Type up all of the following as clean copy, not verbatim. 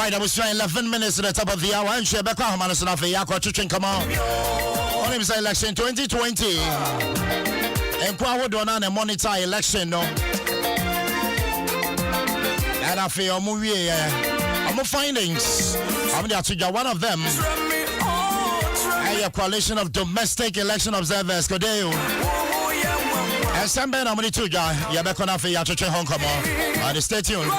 Right, I was trying 11 minutes at the top of the hour. And share back on Manas and Afia, Chicken, come on. On him say election 2020. And Kwa would on a monitor election, no. And I feel movie, I'm findings. I'm going to one of them. A coalition of domestic election observers, Kodeo. And some ben, I'm going to go. You're back on Afia, Chicken, Hong Kong. Stay tuned.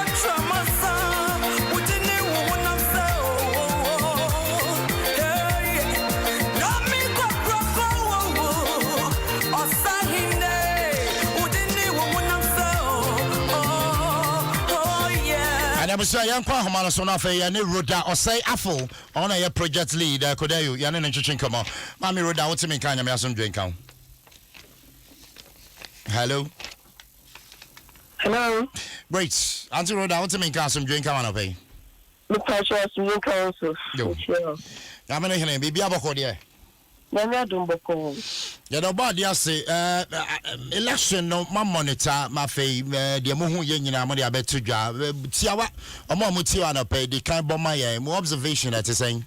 I was saying, young Kwahama, so now for Yanni Roda or say Apple on a project lead. Could you, Yanin and Chichin come on? Mammy Roda, what's me kind of some drink out? Hello? Hello? Great. Auntie Roda, what's me kind some drink out? Pay. Look, I trust you, council. I'm going to be about here. Adom 106.3. You know, but you say, election no my monitor, my fee, the Mohu Yen, I'm going to bet to job. Tiawa, a more Mutiana pay, the kind of my more observation that is saying.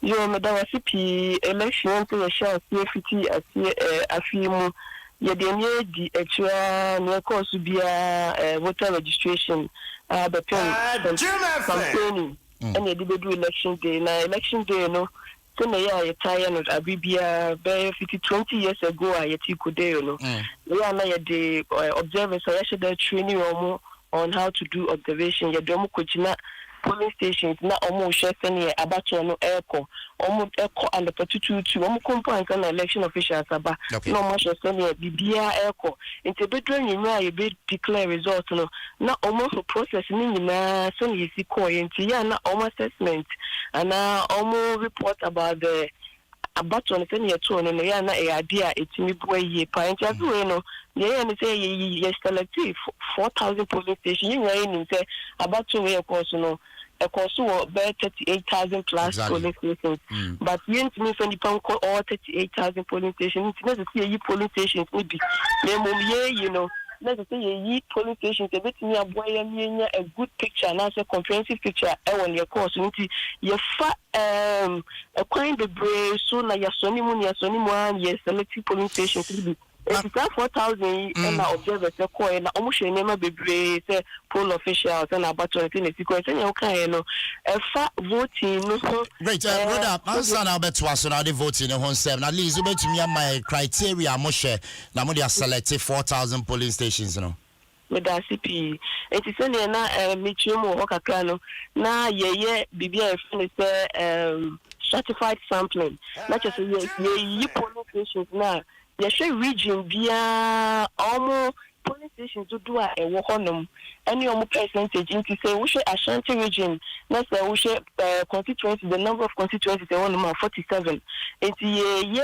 You are Madame CP election to a share CFT as a few. Yademye the extra near course to be a voter registration. The campaigning and you did do election day. Now, election day, no. So I tired of Abibia 20 years ago. I could no. We are now the observers. I should training on how to do observation. You don't know polling stations na almost shefeni abato no airco almost airco and the to almost compound an election officials aba no much shefeni bibia airco into bedroom you know you be declare result no na almost process ni na so you see ko into ya na almost assessment and almost report about the abato no send to no ya na e idea etimi boy ye pa interview no yeah and say you select 4,000 polling stations you know say abato we course no a course about 38,000 plus polling stations but you need to me from the all 38,000 polling stations it's not to see polling stations maybe you know let's say ye polling stations a bit near boy a good picture and also a comprehensive picture when your course you a kind of brave so na your sonny moon your sonny one yes selective polling stations it's 4,000 and observers a coin almost never be brave poll officials and about 20 sequence and okay no a fat voting great brother answer now bet was on the voting in Nsem at least you bet me my criteria moshe na mo dey select 4,000 polling stations no with the CP it is only na michumo hokakra no na ye bibia say certified sampling not just ye polling stations na the region via almost polling stations do a honum any percentage into say we should Ashanti region let's say we should constituency the number of constituencies 47 it's ye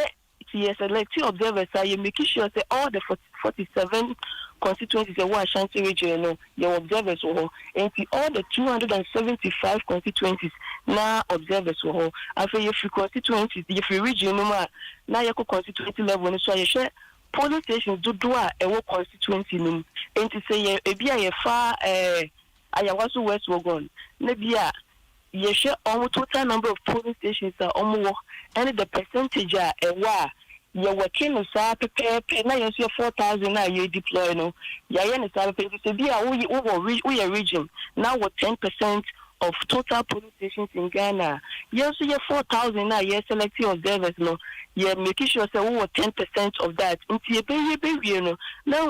selective observers are making sure say all the 47 constituencies in Ashanti region no your observers will and all the 275 constituencies now observers will after your constituencies if you region no now your constituency level so you share polling stations do a constituency no and to say e bia ye fa ayawaso west wogon na bia ye share almost total number of polling stations are almost and the percentage are you're working on prepare now you see 4,000 now you deploy no yeah you say be we region now with 10% of total police stations in Ghana. Yes, so you 4,000 now. Yes, selecting observers. No, yeah, making sure say we 10% of that. Now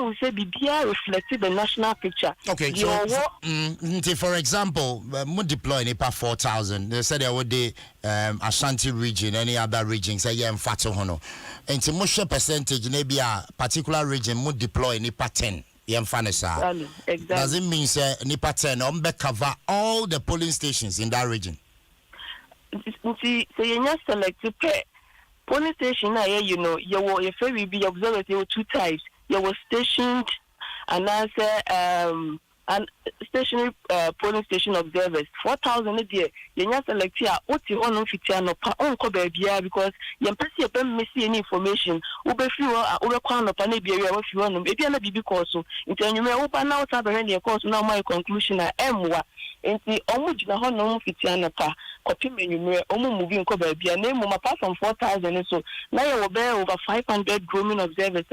we say BBI reflected the national picture. Okay, so for example, we deploy NEPA 4,000. They said they would the Ashanti region, any other region, say yeah, Mfato Hono. And to much percentage, maybe a particular region would deploy NEPA 10. Exactly. Does it mean say NEPA 10 cover all the polling stations in that region? See, so you just select polling station. You know, you were if we be observers, there were two types. You were stationed and answer and stationary polling station observers 4,000 a day. You just select here. What you want to fit no pa unko baby because you person you miss any information. Ube few ube kwano pa ne biya we few no. Ebi na bibi course. Nti you me opa na ota be the course now my conclusion na emwa. Nti omu jina ho no fit no pa. Copy menu me omu movie unko baby na emu apart from 4,000 so. Now you will be over 500 grooming observers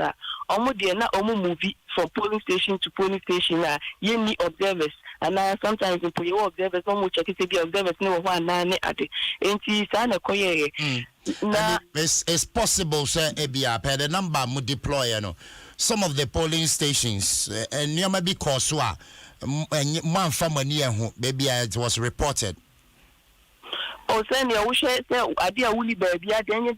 omu de na omu movie from polling station to polling station na ye ni observers and sometimes people you observers omu check it be observers no one na ne ade enti sa na koye na it's possible say ebia per the number mu deploy no some of the polling stations and you may be cause so man famani ho baby it was reported. O say ne wo hwe say ade a wuli ba bia denye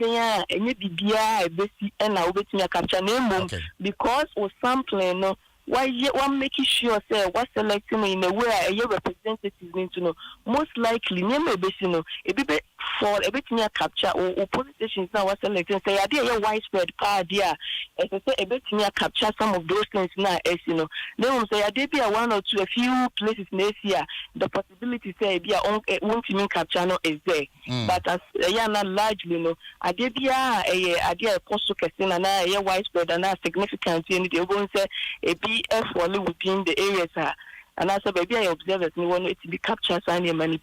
enye bibia ebesi na wo betumi capture na emom because o sampling no why making sure say what selecting in a way a representative going to know most likely near ebesi no ebibe for a bit near capture or police stations now what selecting say idea a widespread idea as I say a bit near capture some of those things now as you know then we say idea be one or two a few places in Asia the possibility say be won't even capture no is there but as not largely no idea be a idea a post question and a widespread and significant in the won't say a be only within the areas and as a baby I observe me want it to be captured and money.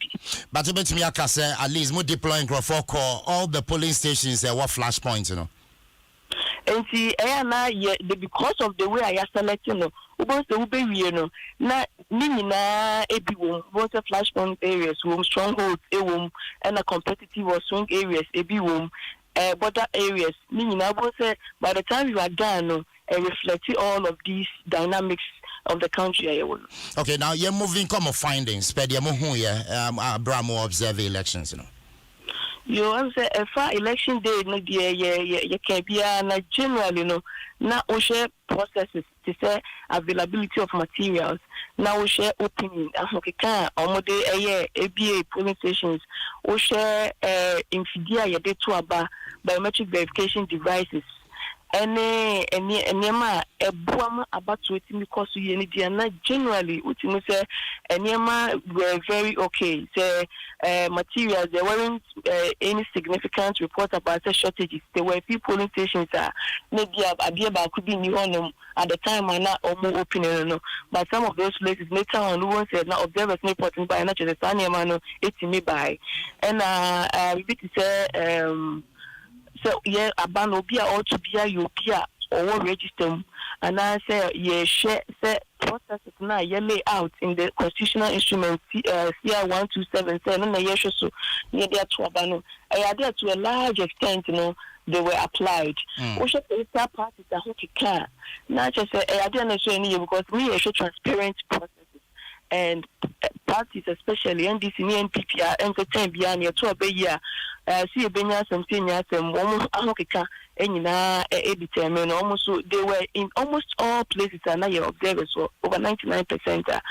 But you bet me at least more deploying for all the polling stations what flashpoints, you know. And see because of the way I select you know once the ube you know na nina ebi both flashpoint areas strongholds and a competitive or swing areas ebi border areas nina both by the time you are done reflecting all of these dynamics of the country. Okay, now you're moving come of findings. Bramo observe elections, you know. You answer a far election day, no dear, you can be generally, no, now we share processes to say availability of materials. Now we share opinion. African or a year, ABA polling stations, we share infidia ya de tuaba biometric verification devices. Any ebuama about to it because we need generally which means were very okay. Say materials there weren't any significant report about the shortages. There were few polling stations maybe about could be new on at the time and not more open no. But some of those places later on who won't say now observers reporting by not the Sanya Mano it's me by and we say so yeah, abano bia or to bia you bia or register and I say yeah share say processes now yeah lay out in the constitutional instrument CR 1277 no yeah so near there to abano I there to a large extent you know they were applied. Also political parties are who can not just say I didn't say any because we are transparent processes and parties especially NDC and NPP are entertain beyond your 2 year see benya something almost ahokeka enyina determine almost so they were in almost all places and now your observers so over 99%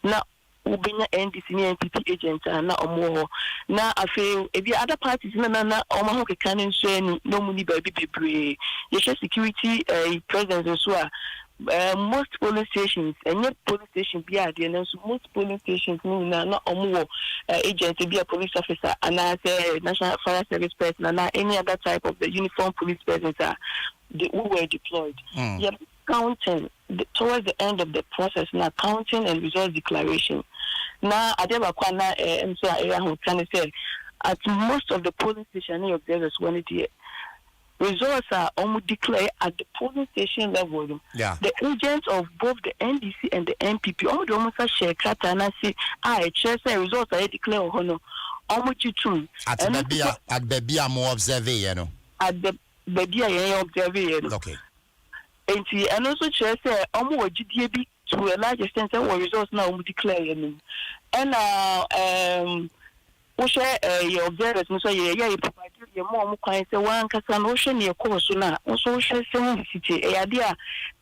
now ubenya NDC and NPP agents na omo na afi ebi other parties na ahokeka nso no muni baby bebre ye security presence so most police stations and yet police station be at the most police stations not more agent be a police officer and as a national fire service person and any other type of the uniform police persons who were deployed. Counting towards the end of the process now counting and result declaration. Now I never can say at most of the police stations observers when it results are almost declared at the polling station level. Yeah. The agents of both the NDC and the MPP almost share kata and say, I share results are declared hono. Almost too. At baby I'm more observing, you know. At the baby I observing. Okay. And also share say almost GDB to a large extent what results now declare. And we share your observers, so you provide your mom kind of one can ocean your course now. Also, share some city, a idea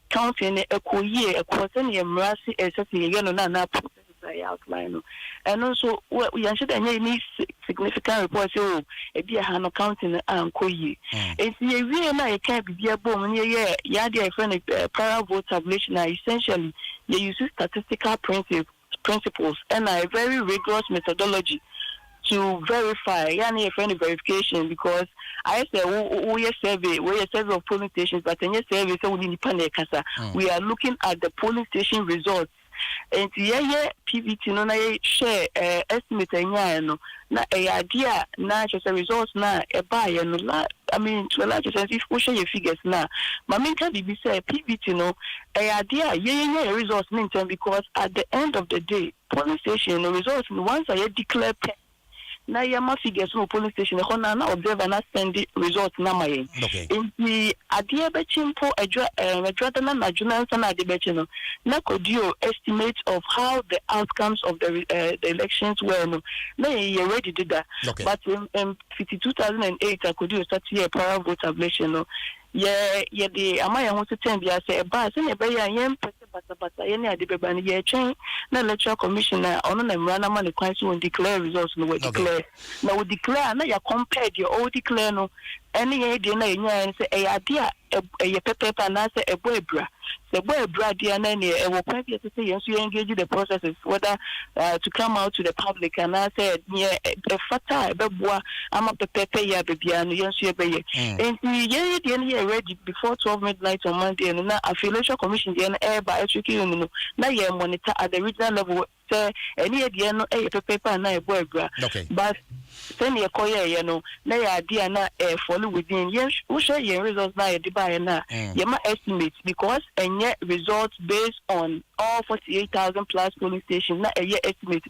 counting a courier, a quarter, a mercy, a city, again, and not process I outline. And also, we should any significant reports, a dear hand accounting and courier. It's a real night can't be a bomb, yeah, dear friend, para vote tabulation are essentially you use statistical principles and a very rigorous methodology to verify, yani a friend verification, because I say we are survey of polling stations, but in your survey, so we independent casa. We are looking at the polling station results. And PVT no na share estimate no na idea na just results na buy no I mean to a large extent if we share your figures na my main can be say PVT no idea results in term, because at the end of the day polling station the results once I declare na yama figures no polling station e hona na observe and send the results na my in the idea be chimpo adwa na national na de be no na kodio estimate of how the outcomes of the elections were no na you already did that but in 2008 I could start here para vote tabulation no the amaya want to tell me I say ba say ne be yan bata ye na de be ban ye twen na electoral commissioner ono na mra na ma le kwan so declare results no we declare na we declare na ya compared your old declare no any ye de na enya say e idea e paper na say e boy bra the boy bra dia na ne e wo kwan bi say yen so engage the processes whether to come out to the public and I said yeah e fata e be boa ama paper ya be bia no yen so e be ye and ye de na ready before 12 midnight on Monday no na affiliation commission de na e ba no na ye monitor at the regional level say any de no e paper na e boy bra but then ye koye ye no na ya idea na follow within yes we share your results na ye buy na ye ma estimate because any results based on all 48,000 plus polling stations na a year estimate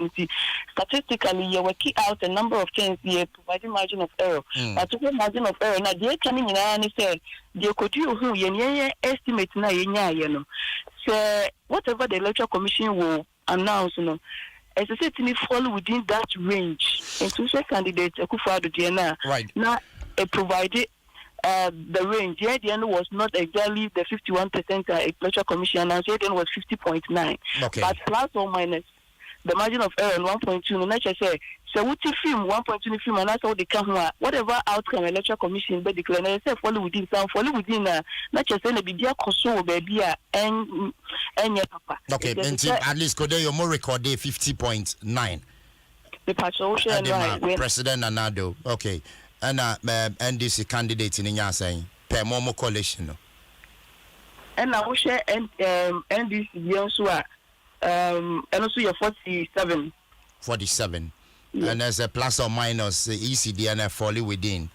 statistically you work out a number of things here providing margin of error but the margin of error na they can ni say they could you who ye estimate na ye nya ye no so whatever the electoral commission will announce no as I said to me fall within that range and two candidates Akufo-Addo DNA now provided the range here the end was not exactly the 51% electoral commission announced here then was 50.9 but plus or minus the margin of error 1.2 no na say so what if film 1.2 film and that's how they come whatever outcome electoral commission be declare na say follow within na just say na bibia koso baby and papa and at least could you more record 50.9 the patrol right President Anado and NDC candidate in India saying per Momo coalition and I will share NDC Biansu and also your 47 and there's a plus or minus ECD and fully within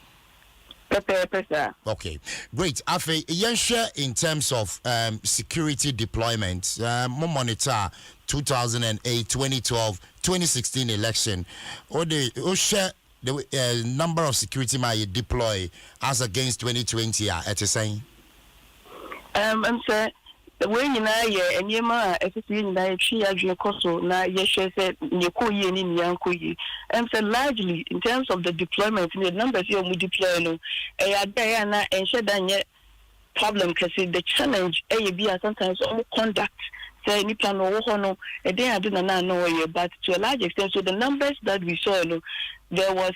okay great Afe share in terms of security deployment monitor 2008 2012 2016 election or the share the number of security may deploy as against 2020 at the same I'm saying the way you know yeah and you ma especially na three adwene koso na ye share say ye koyi ni nyankoyi and so largely in terms of the deployment the numbers you deploy no there na ensure that problem cause the challenge be sometimes conduct say ni plan no no e dey ado na no but to a large extent so the numbers that we saw there was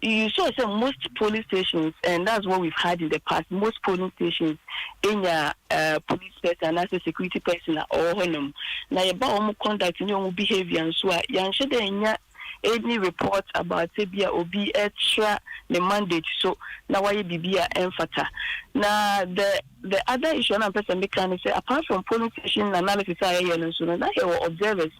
you saw some most polling stations and that's what we've had in the past most polling stations in your police person as a security person or honum na you ba conduct your behavior and so yan shede any report about Tibia obi extra the mandate so now why bibia emphata now the other issue na person make can say apart from polling station analysis I so now here observers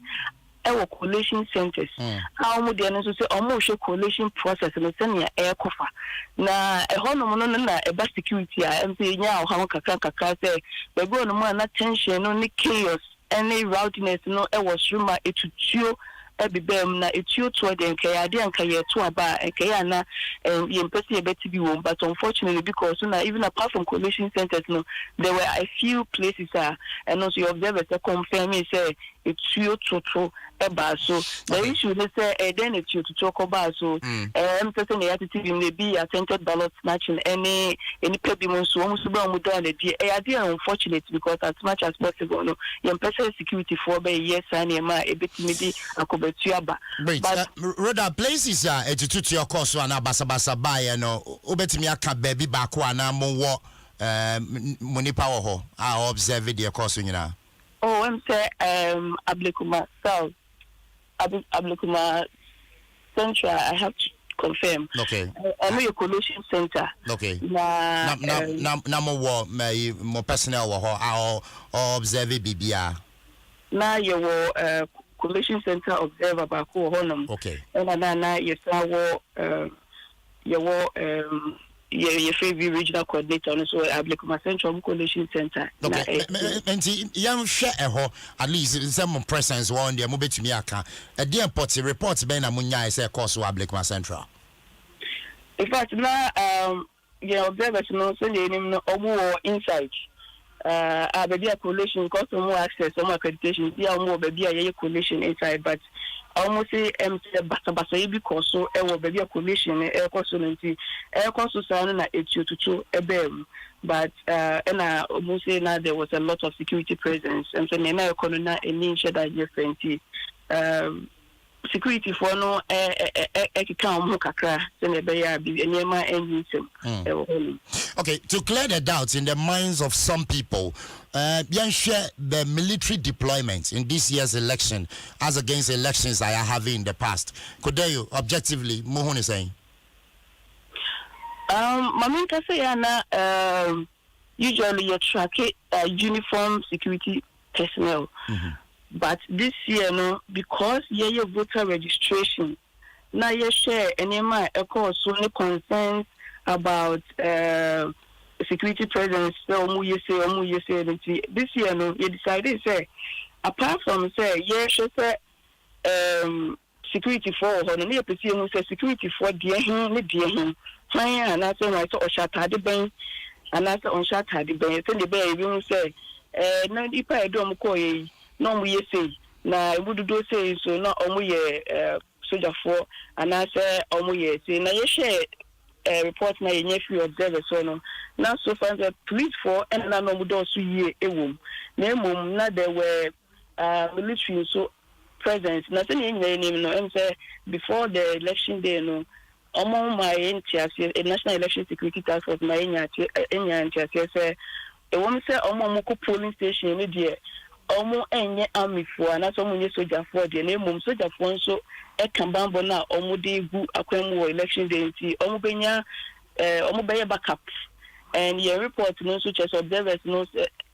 our collation centers. How would the answer say almost a collation process and send your air coffer? Now, a honour, a best security, I am saying now how Kaka say, we're going to more attention, only chaos, any routiness, no, I was rumor, it to chew. Ebibem na etuo to de nkaya de nkaya to aba nkaya na yempesi ebeti bi won, but unfortunately because na even apart from collation centers no there were a few places and also your observers confirm say etuo to eba so the issue is say then etuo to talk about so person na attitude may be attempted ballot snatching any problem so almost be on down the dey unfortunate because as much as possible no yempesi security for be yes and ma ebeti me di Wait, Rhoda, places to your course and abasabasa buy no obetimi aka baby back one mo money power ho I observe the course nyina. Oh, I'm say Ablekuma South Ablekuma Central I have to confirm. Okay. I know your collation center. Okay. Na mo more personnel ho I observe bibia. Na your collation center observer back home. Okay. And na your your favorite regional coordinator and so Ablekuma Central Collation Center. Okay. Enti yam share at least some presence one there mo betumi aka. E dey report ben na munya say course Ablekuma Central. In fact na your observers no say the name no omo inside. Baby a collation because more access, more accreditation. Yeah, more baby a collation inside, but almost say basa because so baby a collation air consultancy air consultancy na etututu ebem. But and almost say now there was a lot of security presence, and so now economy any share that different. Security for no kakra okay, to clear the doubts in the minds of some people, share the military deployment in this year's election as against elections I have in the past. Could you objectively Mohon saying? Maminka say usually you track uniform security personnel. But this year, no, because your voter registration, now you share any my so any concerns about security presence. So you say this year, no, you decided say apart from say say security for no, you pursue say security for dear fine and that's why so shata the bank and that's on shata the bank. So the bank you say no, if I don't call you. No, we say na would do say so not only soldier for and I say say na you share report na your nephew observer so no now so far the police for and na no would also ye ewom na mum na there were military so presence na say name no em say before the election day no among my NTS National Election Security Task Force my NTS say e won say among polling station ni there omo enye army for na so munye soldier for de na mum soldier for so e kan bambo na omo de gu akwemu election day nti omo benya omo beye backup and your report no so chess observers no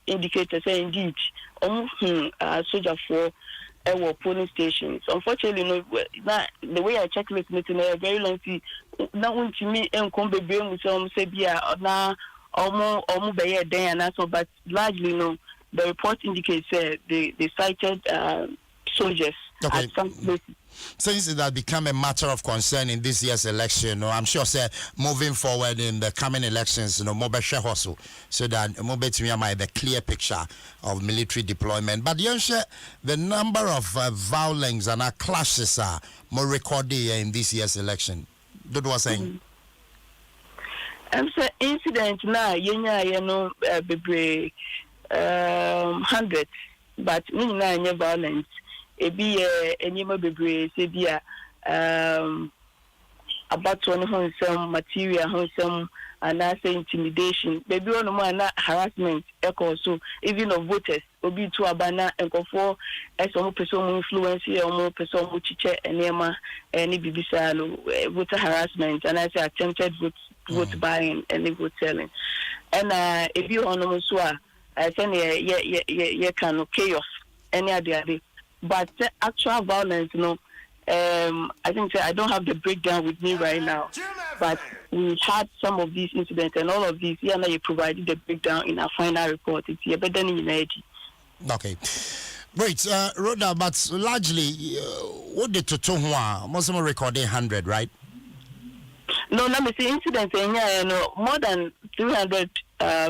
indicators say indeed omo soldier for our polling stations. Unfortunately, no, the way I check list meeting very long na unti me enkom bebe mu so say bia na omo beye den and so but largely no. The report indicates they cited soldiers at some places. Since it has become a matter of concern in this year's election, I'm sure, sir, moving forward in the coming elections, more share hustle, so that more might the clear picture of military deployment. But you share the number of violence and clashes are more recorded in this year's election. That was saying. I'm saying incident now, hundreds, but any violence. Ebi any more bebre say bia about one some material some and I say intimidation. Baby on more harassment echo so even of voters obi to abana and go for as some person influence or more person who chiche and any bibisa voter harassment and I say attempted vote buying and vote selling. And if you on so I say ye can chaos any other day. but the actual violence, I think I don't have the breakdown with me right now, but we had some of these incidents and all of these. Yeah, now you provided the breakdown in our final report. It's here, but then in Okay. Great, Rhoda, but largely, what did to most of them recording 100, right? No, let me see incidents. More than 300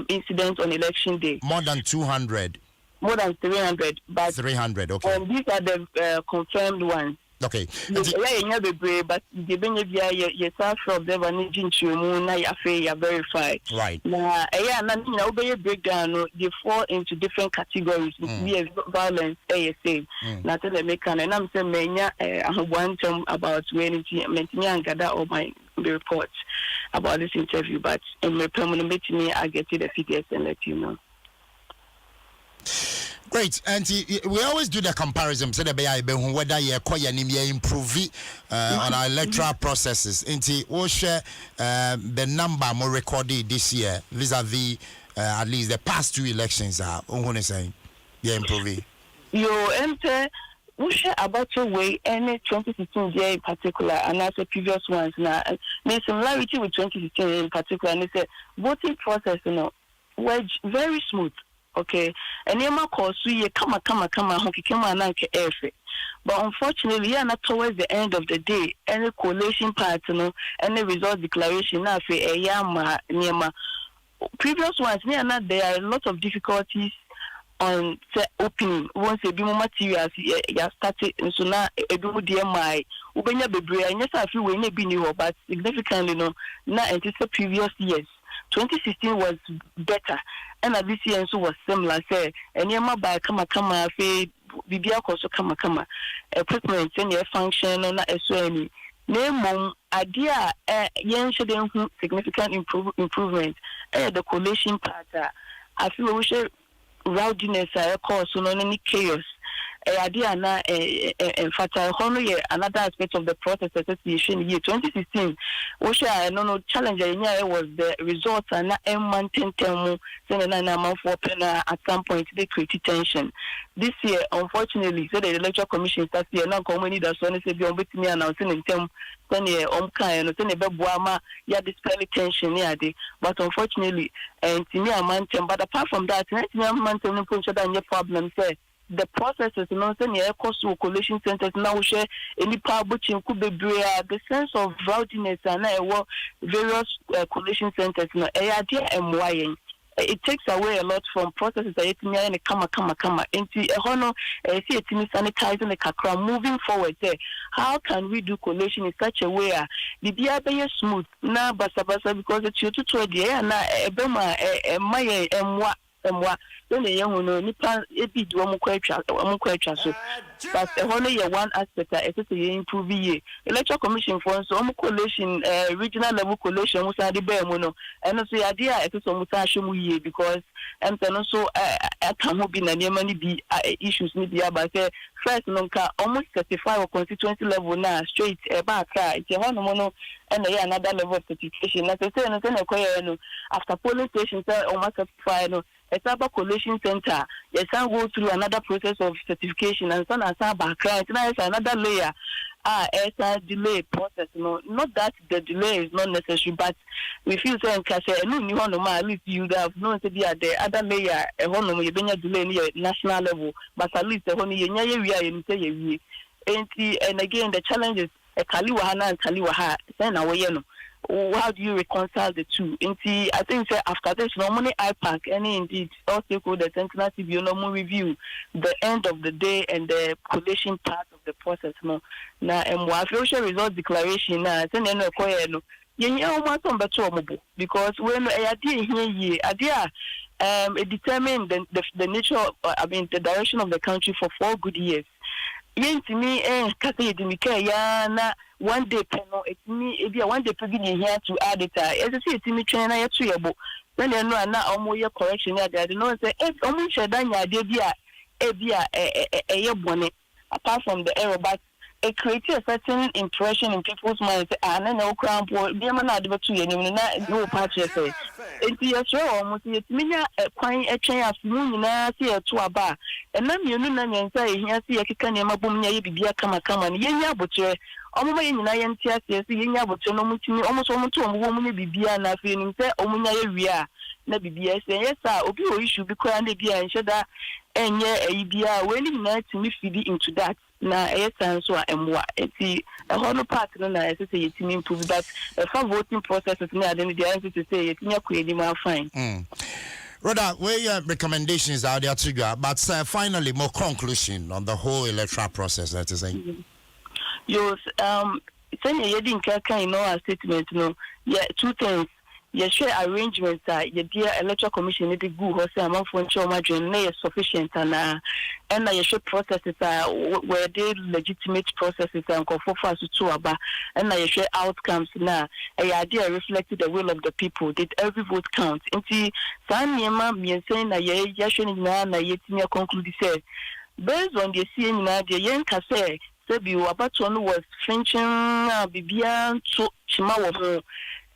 incidents on election day. More than 200. More than 300, but 300. Okay. These are the confirmed ones. Okay. But the benefit from the vanity to verify. Right. Now, breakdown. They fall into different categories. Violence, ASA. Not the American, and I'm saying, I want to about when and gather all my reports about this interview. But in my permanent meeting, I get to the figures and let you know. Great, and we always do the comparison. So whether you improve on our electoral processes. We share the number more recorded this year vis-a-vis at least the past two elections. Saying, improve. You enter. We share about your way any 2016 year in particular, and as the previous ones. Now, there's similarity with 2016 in particular, and it's a voting process. Was very smooth. Okay, and Yama calls you come honky efe. But unfortunately, yeah, not towards the end of the day, any coalition partner, any result declaration, na fe Yama Nema. Previous ones, there are a lot of difficulties on opening. Once a bit more materials, you started, and so now a bit more DMI. Ubenya Bebre, and yes, I feel we may be new, but significantly, now anticipate previous years. 2016 was better, and this year also was similar. Say, and Yama by kama fe bibia koso kama equipment and your function on a SONI. Name idea yen should significant improvement. The collation part, I feel we should rowdiness cause no any chaos. Idea na in fact another aspect of the process association year 2016 which no challenge was the results and at some point they create tension. This year unfortunately so the electoral commission starts here now community that's only say be me announcing in term ya dispel tension but unfortunately but apart from that problem say the processes coalition centers now share any power the sense of rowdiness and various coalition centers it takes away a lot from processes that sanitizing the kakra moving forward there. How can we do coalition in such a way the be smooth na basa because it's you to na ebema don't nipa ebi do so but only one aspect is to improve electoral commission for so coalition regional level coalition we say the and so idea is so much because and so can be na be issues ni be about first nonka almost certify or constituency level na straight back it's and another level of certification na say after polling stations almost certify a cyber coalition center, yes, I go through another process of certification and so on background. Now it's another layer. It's a delay process. Not that the delay is not necessary, but we feel so at least you have known to be at the other layer, a delay near national level, but at least and again the challenge is a Kaliwahana and Kaliwaha, then away. How do you reconcile the two? I think after this, normally IPAC, any indeed, all stakeholders, Sentinel TV, normal review the end of the day and the coalition part of the process. Now, and official result declaration, because when it determined the nature, the direction of the country for 4 good years. To me, one day panel, it's me, one day beginning here to add it. As I say, to me, China, then they know now almost your correction. I don't know, say, it's almost a done idea, a bonnet, apart from the error, but it creates a certain impression in people's minds. And I know crown boy, be a man out of 2 years, no patches. It's your show almost it's me a quite a chain of moon, see a 2 bar. And then you know, and say, here see a kikan, boom, be a come and yeah, but you're almost in Iron Tias, yeah, but you're almost almost to a woman be a feeling, say, Omuna, we are. Na BBS, yes, sir, Obi issue because and be and shada and yeah, willing not to me feed into that. Na yes, and so am what it's a whole part, and I say it improve that for voting process is not the answer to say it in your creating my fine. Rhoda, where your recommendations are there to go, but finally, more conclusion on the whole electoral process. That is saying, yes, send a yedding kaka in our statement, no, yeah, 2 things. Yes, share arrangements your dear electoral commission need to go horse among for children is sufficient and your share processes where they legitimate processes and go for fast to about and your share outcomes now a idea reflected the will of the people. Did every vote count? Into Sanyama me saying that yashing na yet conclude say based on the seeing now the young say you about one was Frenching Bibian to Chimawa.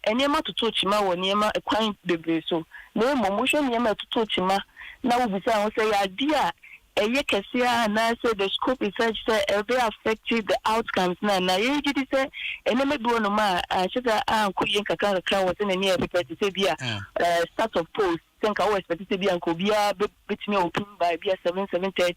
Enema to touch ma wo niema ekwan bebre so no motion niema to touch ma na wo bisa wo say idea eye kese a na say the scope is such say it will affect the outcomes na ye gidi say enema bi wono ma cheta ankoye nkaka kra wo say na ne prepare to say bia start of post think I was expected to be uncle Bia between open by Bia 7:30.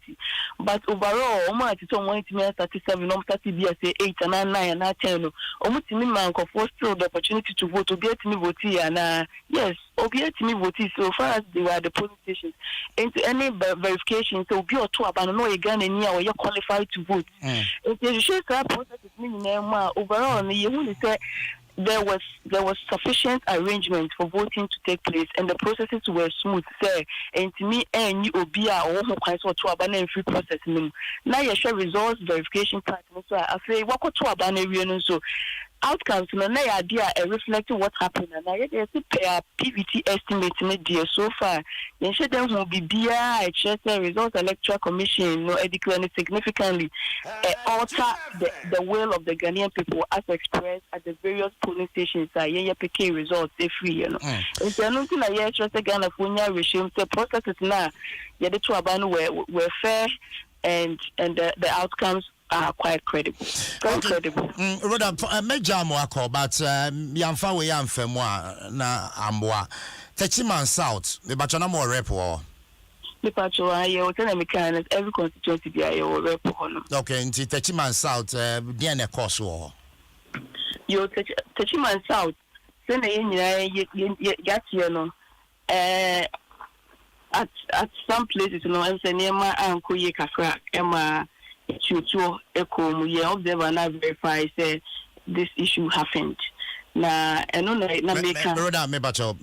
But overall, almost it's on 37, 30 Bia say 8 and 9 and 10. Almost to me, man, for still the opportunity to vote to get me vote and yes, or get me vote so far as they were the polling stations. Into any verification, so be or two about no again and near you're qualified to vote. If you show that process is meaning overall, you will say there was sufficient arrangement for voting to take place and the processes were smooth. Say, and to me, and you obia or who kinds of to abandon free process. Now you share results verification part. So I say, what could to abandon so outcomes no idea reflecting what happened and I get a PVT estimate made so far. Then should them will be BI results electoral commission no declaring significantly alter the will of the Ghanaian people as expressed at the various polling stations. PK results they free, you know. It's nothing like Ghana Funya regime the processes now the two abandon were fair and the outcomes are quite credible. Very credible. Rhoda, major more but Yamfa we Yamfemwa na Amboa. Techiman South, the Bachana more rep war. The Pachoa, you tell me kind every constituency be a rep. Okay, in Techiman South, Diana course war. You Techiman South, send a at some places, you know, and say Nema and Kuye Kafra, Emma. To echo we observe and verify say this issue happened. Na eno na make brother me bacho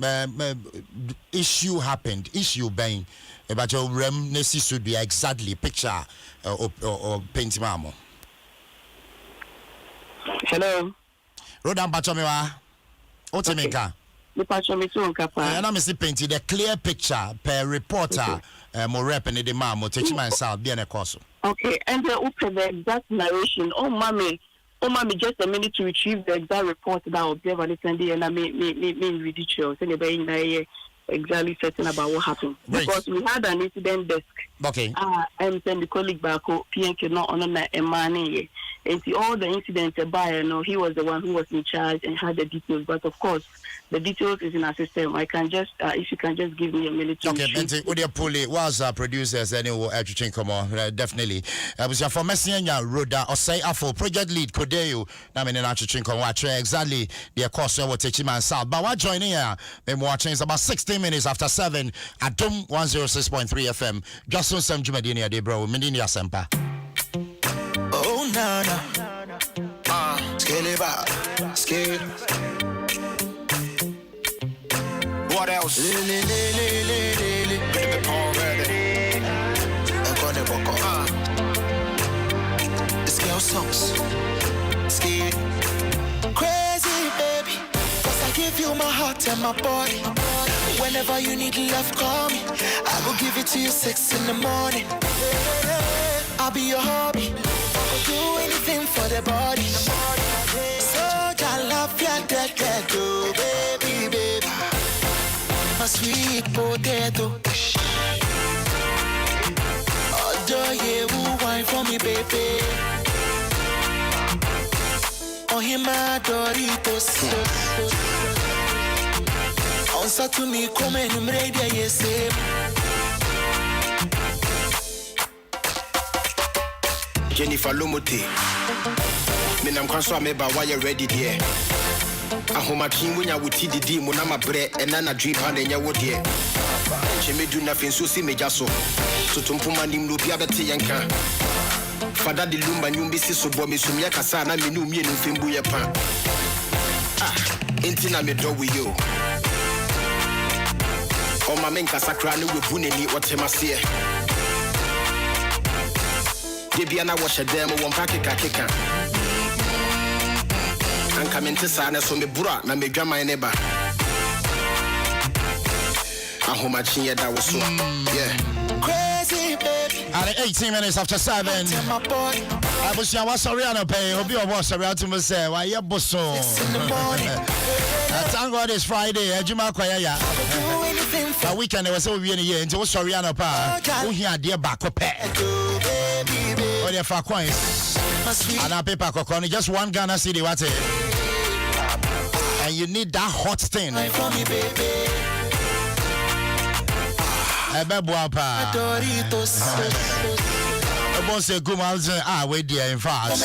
issue happened issue bang bacho rem nesi should be exactly picture or paint mamo. Hello Rodan bacho me wa otemeka the bacho me so nkapa na me see paint the clear picture per reporter mo rep in the mamo Techiman South be na course. Okay, and the exact narration. Oh, mommy, just a minute to retrieve the exact report that I observed on the Sunday, and I made ridiculous. And they're exactly certain about what happened. Right. Because we had an incident desk. Okay. And then the colleague back, PNK, not on a money. And see all the incidents by, he was the one who was in charge and had the details. But of course, the details is in our system. I can just, if you can just give me a minute to okay, Bente, would you pull it? Was our producers anyway? Come on, definitely. Was your for Messiania Rhoda or say for project lead Kodeo? I mean, in come watch exactly the course of what Techiman South. But what joining here? Been watching about 16 minutes after 7 at Adom 106.3 FM. Dwaso Nsem Jumadini de bro, Medinia Sempa. Oh nana, scale it back, scale. What else? Scale songs, scale. Crazy baby, 'cause I give you my heart and my body. Whenever you need love, call me. I will give it to you 6 in the morning. I'll be your hobby. would do anything for the body. So I love ya, that, oh, baby, baby. My sweet potato. Oh, yeah, who wine for me, baby. Oh, him, my Doritos. Answer to me, come and I'm ready, yes, Jennifer Lomote. Minam Kwanso Ameba, why you ready, dear? Ahoma king when I would see the dim when I'm a bread and then a drip and then you would hear. She may do nothing, so see me just so. So Tumpuma Nim Lupiabati Yanka. Father the Lumba Numbisi so bomb is Sumia Casana, Minu me and Fimbuya Pan. Ah, Intina me do with you. Oh, my men Casacrani will put in what I must say. Debiana wash a demo one packet kaka. And come into Sana so me bra, na me drama my neighbor. I home at Chia that was so. Yeah. Crazy baby. At 18 minutes after 7. I was your Wasariano pay, Obi or Wasariano to me say, why you bosso? Thank God it's Friday, Juma Kwaya. A weekend was over in a year until Soriano Pa. Who here, dear back up. Oh, they're for coins. And a paper coconut, just one Ghana city, what's it? And you need that hot thing. For me, baby. A bebuapa. Doritos. The boss said, "Good morning, wait there in fast."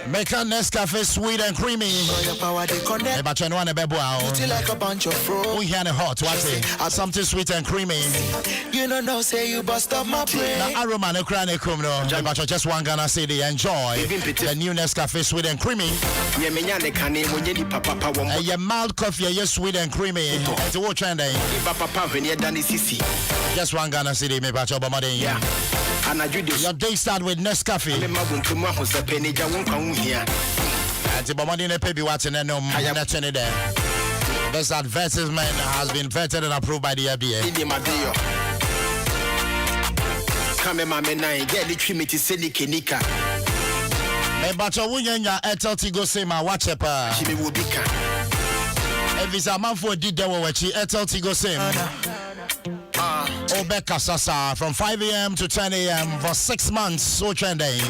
Make a Nescafe sweet and creamy. But you know what about like a bunch of frogs. we hear the hot, what's it? Something sweet and creamy. You don't know, say you bust up my brain. Now, aroma no cry no come no. But you just want Ghana city enjoy the new Nescafe sweet and creamy. And your mild coffee, your sweet and creamy. It's a watch and just one Ghana city, me patch up my day. Yeah. Your day start with Nescafe. And the Bomadi ne pay be watching and no man there. This advertisement has been vetted and approved by the FDA. Come my men, get the trimity silly kenika. Me bacho wunya Airtel Tigo say my watch up. She will be can. If it's a man for did there wachi Airtel Tigo say. Obeka Sasa from 5 a.m. to 10 a.m. for 6 months. So trending.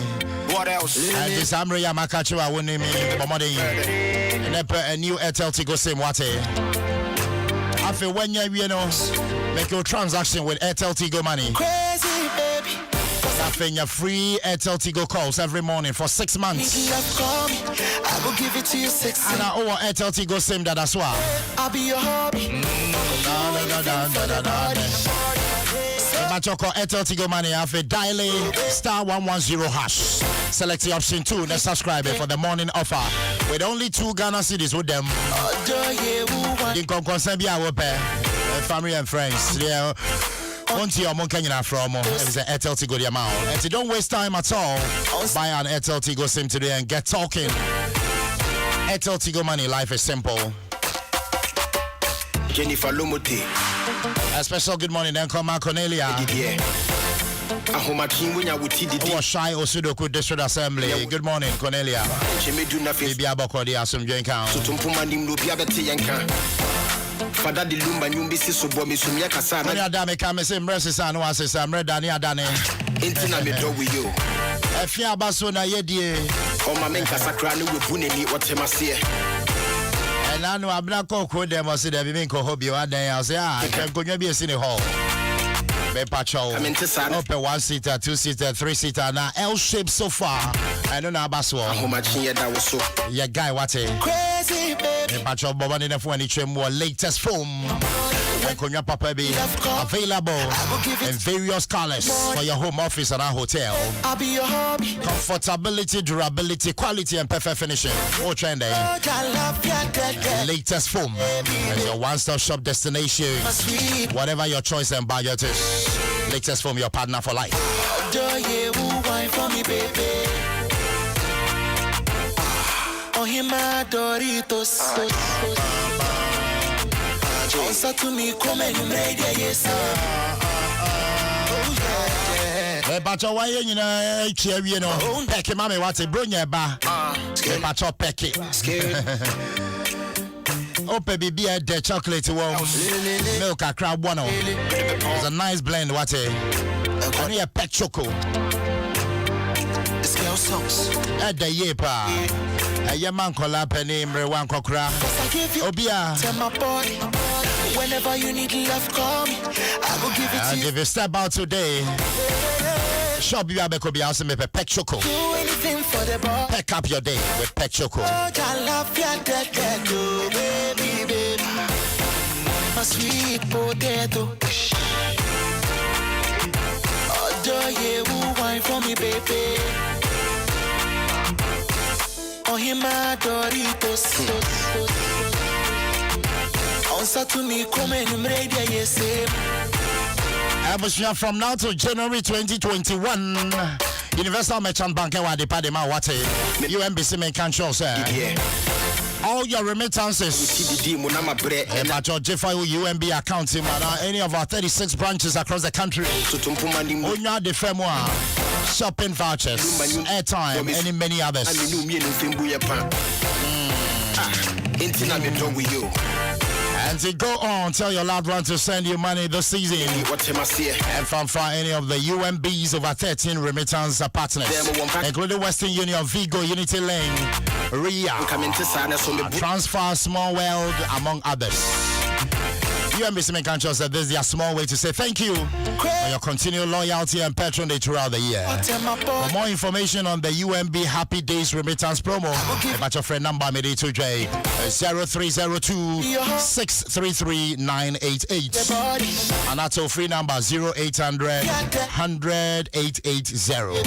What else? And this Amri Yamakachiwa winning me Bomadi. And a new Airtel Tigo same what after 1 year, you know, make your transaction with Airtel Tigo money. Crazy baby. After your free Airtel Tigo calls every morning for 6 months. I will give it to you 6 And I owe Airtel Tigo same that as well. I'll be your hobby. Machoko Airtel Tigo money after dialing *110 hash. Select the option 2 and subscribe for the morning offer with only 2 Ghana cedis with them. You can consent be our pair, family and friends. Yeah. Onto your monkey from it's an Airtel Tigo the amount. And so don't waste time at all. Buy an Airtel Tigo SIM today and get talking. Airtel Tigo money, life is simple. Jennifer Lomote. A special good morning then come out Cornelia. Who was shy Osudoku District Assembly. Good morning, Cornelia. Baby Abokodi Asum Join Count. Father the Lumba Numbisi so bomb is Sumia Casana. When you dame come say Mresi no as I'm ready Dani. Intina me do with you. Efia baso na yedie. Oh my men Casacrani will punini what him say. And I know I'm not called them or say they be ko hobby one day. I say can go be a city hall. Be patrol. I'm into Sana. Open 1-seater, 2-seater, 3-seater. Now L-shape so far. I don't know about so. How much here that was so. Yeah, guy, what a crazy baby. Be patrol Boban enough when it's more latest foam. When Konya Papa be available in various colors for your home office and our hotel. I'll be your hobby. Comfortability, durability, quality, and perfect finishing. All trending. Latest foam is your one-stop shop destination. Whatever your choice and budget is. Latest foam, your partner for life. For me, baby. Oh, him Doritos. Answer to me, come and you made it, yes. Oh, yeah. Bacho, why you know, you know, Pecky Mammy, what's a brunya ba? Bacho Pecky. Oh, baby, beer, the chocolate milk, a crab one. It's a nice blend, what a pet choco. At the yepa, a yaman collab and name, one cockra. Obia, tell my boy, whenever you need love, call me. I will give it to you. And if you step out today, shop you have be also make a pet choco. Do anything for the boy. Pack up your day with pet choco. I love you, baby, baby. My sweet potato. Oh, you wine for me, baby. Oh, him my Doritos. Answer to me, come and ready, yes. From now to January 2021, Universal Merchant Bank and Padima Wate, UMBC main control, sir. All your remittances at your JFIU UMB account in any of our 36 branches across the country. Onya de Femoir, shopping vouchers, airtime, and many others. And to go on, tell your loved one to send you money this season. And from any of the UMB's over 13 remittance partners, including Western Union, Vigo, Unity Lane, RIA, Transfer, Small World, among others. UMBC main country said this is their small way to say thank you for your continued loyalty and patronage throughout the year. For more information on the UMB Happy Days remittance promo, about your friend number J 0302 633 988 and that's our free number 0800 100 880.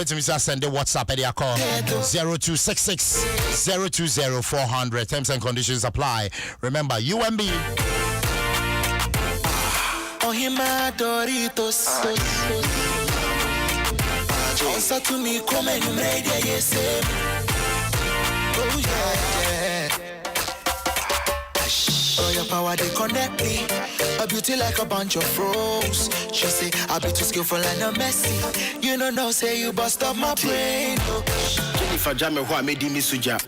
To me, send the WhatsApp at your call 0266 020 400. Terms and conditions apply. Remember, UMB. Oh, hima Doritos. Answer to me, come and ready, yes. Oh, yeah. Oh, your power, they connect me. A beauty like a bunch of roses. She say, I'll be too skillful and a messy. You don't know, say you bust up my brain. Jennifer Jammer, who I made me suja.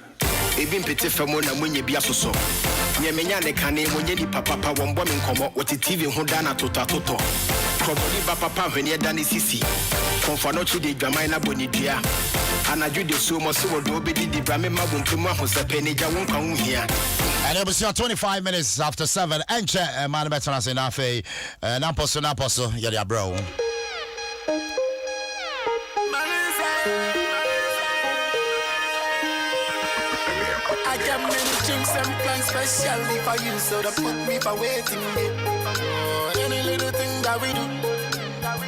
Even petty famona when you be a so. Yemenya ne kane when you papa one woman come up with the TV Hondana Tota Toto. Probably papa when you're done sisi. Confanochi de Gamina Bonidia. And I do the sumo so do be the Bramema Bumpuma who's a penny won't come here. And it was 25 minutes after 7. And man better in Afe. Naposo, yeah, bro. I got many drinks and plans specially for you, so don't put me for waiting. Any little thing that we do,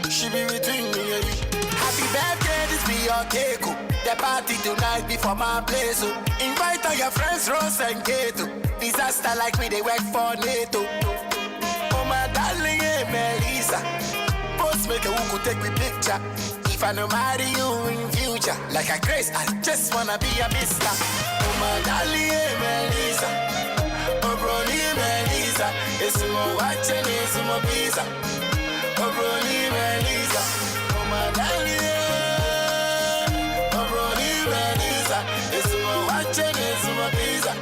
she be between me and you. Happy birthday, this be your cake. The party tonight before my place. Invite all your friends, Rose and Gato. Disaster like me, they work for NATO. Oh my darling, hey Melissa. Post make a who could take me picture. If I no marry you in future, like a grace, I just wanna be a mister. Oh my darling, hey Melissa. Oh brony Melissa. It's more watching, it's more pizza. Oh brony Melissa. Oh my darling. It's more watching, it's more pizza.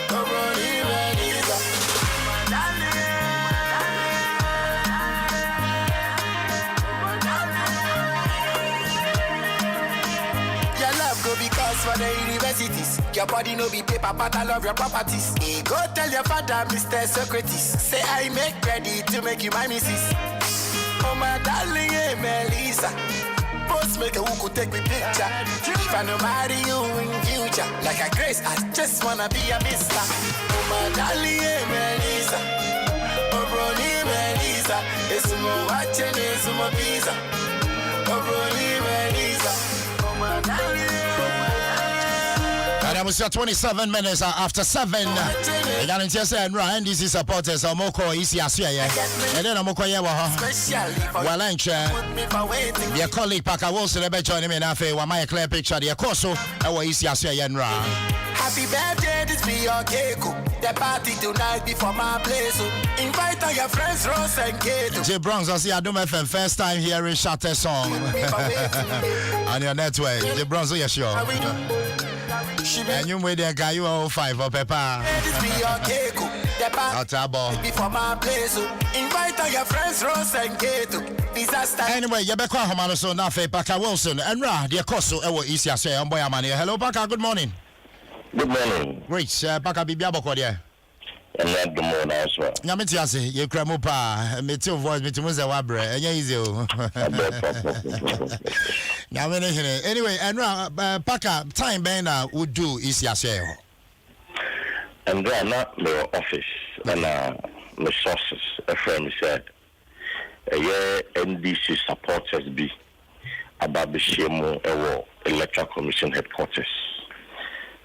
Come on, Melissa. Your love go because for the universities. Your body no be paper, but I love your properties. Hey, go tell your father, Mr. Socrates. Say I make ready to make you my missus. Oh my darling, hey Melissa. Post make a who could take me picture. If I no marry you in future, like a grace, I just wanna be a mister. Oh my darling, hey Melissa. Oh brony Melissa. It's more watching, it's more pizza. Oh brony Melissa. Oh my darling. And it was 27 minutes after 7. The guarantee said, NDC supporters are more easy as here. And then I'm more well, I'm your colleague Paka Wilson, joining me now for my clear picture. The course, our easy as here. Happy birthday, this be your cake. The party tonight before my place. Invite all your friends, Rose and Kate. J Bronx, I see Adom FM first time hearing Shatter song on your network. J Bronx, yes, sure. And you made a guy you all 5 or Peppa. This be your cake. The party before my place. Invite all your friends, Rose and Kate. Disaster. Anyway, you be quite humble, so now Paka Wilson and Ra, the Cosso, ever easier say, boy, hello, Paka, good morning. Good morning. Great, Paka Bibiabo Kodia. And then good morning as well. Yamitiasi, you cramupa, me too voice, me to Musa Wabre, and easy. Anyway, and Paka, time Bena would do easier say. And then not my office and my sources, a friend said, a year NDC supporters be about the Shemo Electoral Commission headquarters.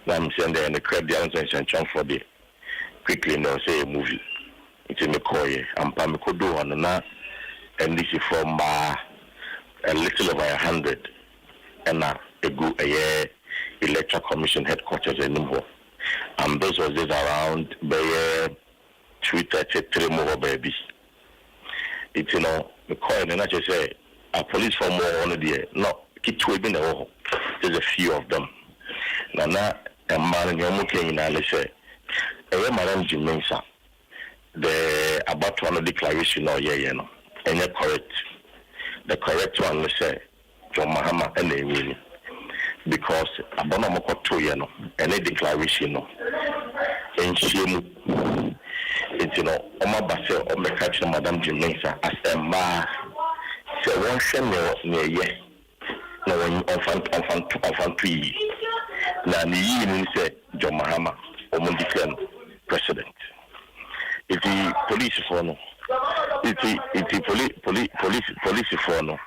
Now I'm saying they're in the credit and for the quickly now say a movie. It's in the Koye and Pamikodo on NDC from a little over 100 and a year Electoral Commission headquarters in Nimbo. And this was just around the 2:33 more baby. It's the coin and I just say a police for more on the no keep tweeting the whole. There's a few of them. Now a man in your looking in I say a madam Jimensa the about one declaration or and you're correct. The correct one we say John Mahama and the because Abonamoko 2 and a declaration and she it's Oma Basse or the catch Madame Jimensa as a ma say one senior near ye no one of 3 now the say John Mahama or Mundikan president. It's the police for no, it's the police for no,